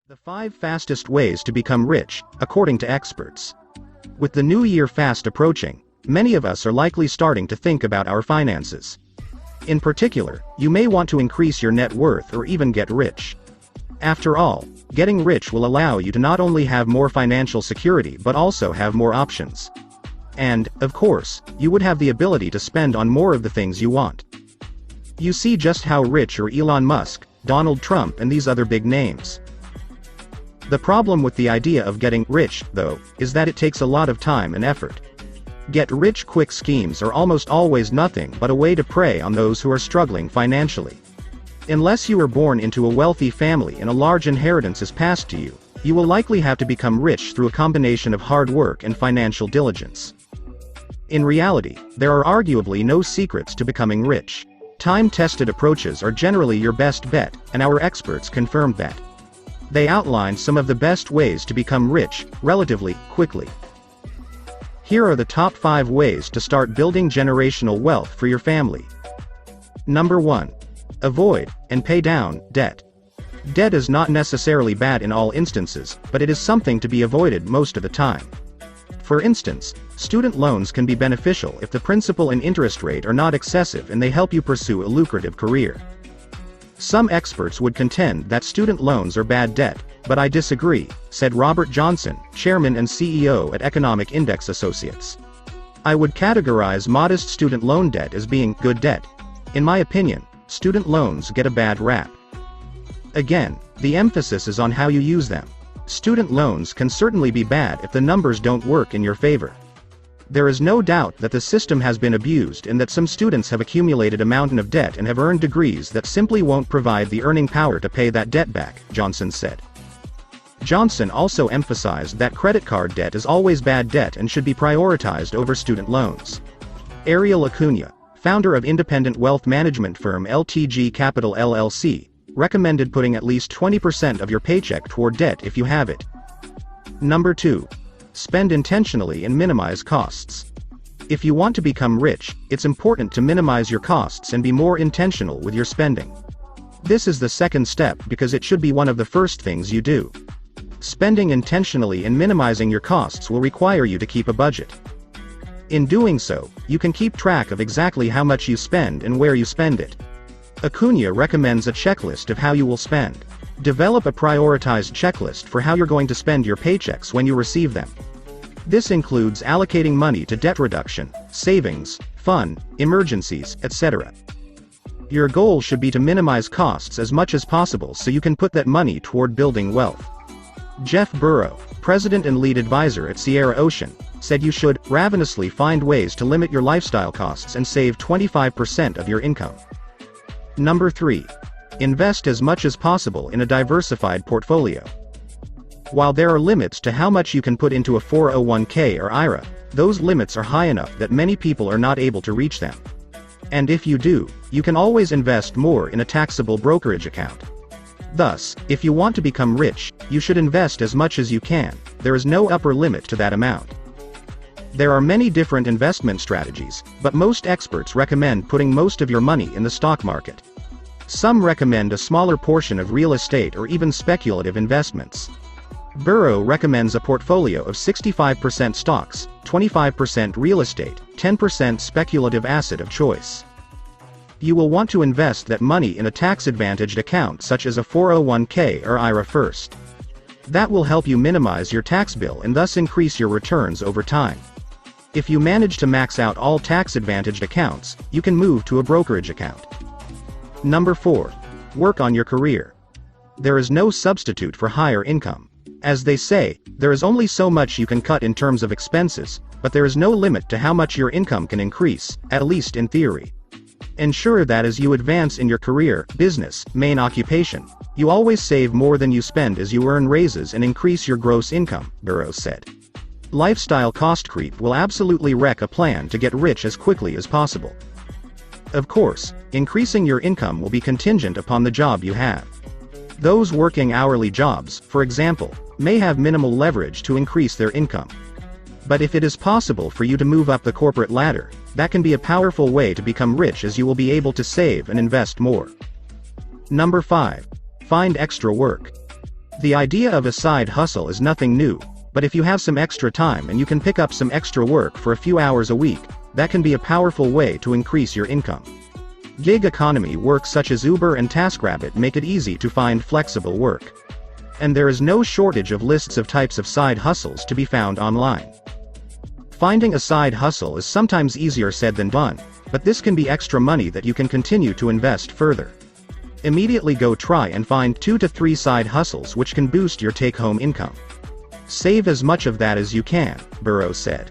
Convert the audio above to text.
The 5 fastest ways to become rich, according to experts. With the new year fast approaching, many of us are likely starting to think about our finances. In particular, you may want to increase your net worth or even get rich. After all, getting rich will allow you to not only have more financial security but also have more options. And, of course, you would have the ability to spend on more of the things you want. You see just how rich are Elon Musk, Donald Trump and these other big names. The problem with the idea of getting rich, though, is that it takes a lot of time and effort. Get-rich-quick schemes are almost always nothing but a way to prey on those who are struggling financially. Unless you were born into a wealthy family and a large inheritance is passed to you, you will likely have to become rich through a combination of hard work and financial diligence. In reality, there are arguably no secrets to becoming rich. Time-tested approaches are generally your best bet, and our experts confirmed that. They outline some of the best ways to become rich, relatively quickly. Here are the top 5 ways to start building generational wealth for your family. Number 1. Avoid, and pay down, debt. Debt is not necessarily bad in all instances, but it is something to be avoided most of the time. For instance, student loans can be beneficial if the principal and interest rate are not excessive and they help you pursue a lucrative career. Some experts would contend that student loans are bad debt, but I disagree, said Robert Johnson, chairman and CEO at Economic Index Associates. I would categorize modest student loan debt as being good debt. In my opinion, student loans get a bad rap. Again, the emphasis is on how you use them. Student loans can certainly be bad if the numbers don't work in your favor. There is no doubt that the system has been abused and that some students have accumulated a mountain of debt and have earned degrees that simply won't provide the earning power to pay that debt back, Johnson said. Johnson also emphasized that credit card debt is always bad debt and should be prioritized over student loans. Ariel Acuna, founder of independent wealth management firm LTG Capital LLC, recommended putting at least 20% of your paycheck toward debt if you have it. Number 2. Spend intentionally and minimize costs. If you want to become rich, it's important to minimize your costs and be more intentional with your spending. This is the second step because it should be one of the first things you do. Spending intentionally and minimizing your costs will require you to keep a budget. In doing so, you can keep track of exactly how much you spend and where you spend it. Acuna recommends a checklist of how you will spend. Develop a prioritized checklist for how you're going to spend your paychecks when you receive them. This includes allocating money to debt reduction, savings, fun, emergencies, etc. Your goal should be to minimize costs as much as possible so you can put that money toward building wealth. Jeff Burrow, president and lead advisor at Sierra Ocean, said you should ravenously find ways to limit your lifestyle costs and save 25% of your income. Number 3. Invest as much as possible in a diversified portfolio. While there are limits to how much you can put into a 401k or IRA, those limits are high enough that many people are not able to reach them. And if you do, you can always invest more in a taxable brokerage account. Thus, if you want to become rich, you should invest as much as you can. There is no upper limit to that amount. There are many different investment strategies, but most experts recommend putting most of your money in the stock market. Some recommend a smaller portion of real estate or even speculative investments. Burrow recommends a portfolio of 65% stocks, 25% real estate, 10% speculative asset of choice. You will want to invest that money in a tax-advantaged account such as a 401k or IRA first. That will help you minimize your tax bill and thus increase your returns over time. If you manage to max out all tax-advantaged accounts, you can move to a brokerage account. Number 4. Work on your career. There is no substitute for higher income. As they say, there is only so much you can cut in terms of expenses, but there is no limit to how much your income can increase, at least in theory. Ensure that as you advance in your career, business, main occupation, you always save more than you spend as you earn raises and increase your gross income, Burrow said. Lifestyle cost creep will absolutely wreck a plan to get rich as quickly as possible. Of course, increasing your income will be contingent upon the job you have. Those working hourly jobs, for example, may have minimal leverage to increase their income. But if it is possible for you to move up the corporate ladder, that can be a powerful way to become rich as you will be able to save and invest more. Number 5. Find extra work. The idea of a side hustle is nothing new, but if you have some extra time and you can pick up some extra work for a few hours a week, that can be a powerful way to increase your income. Gig economy work such as Uber and TaskRabbit make it easy to find flexible work. And there is no shortage of lists of types of side hustles to be found online. Finding a side hustle is sometimes easier said than done, but this can be extra money that you can continue to invest further. Immediately go try and find 2 to 3 side hustles which can boost your take-home income. Save as much of that as you can, Burrows said.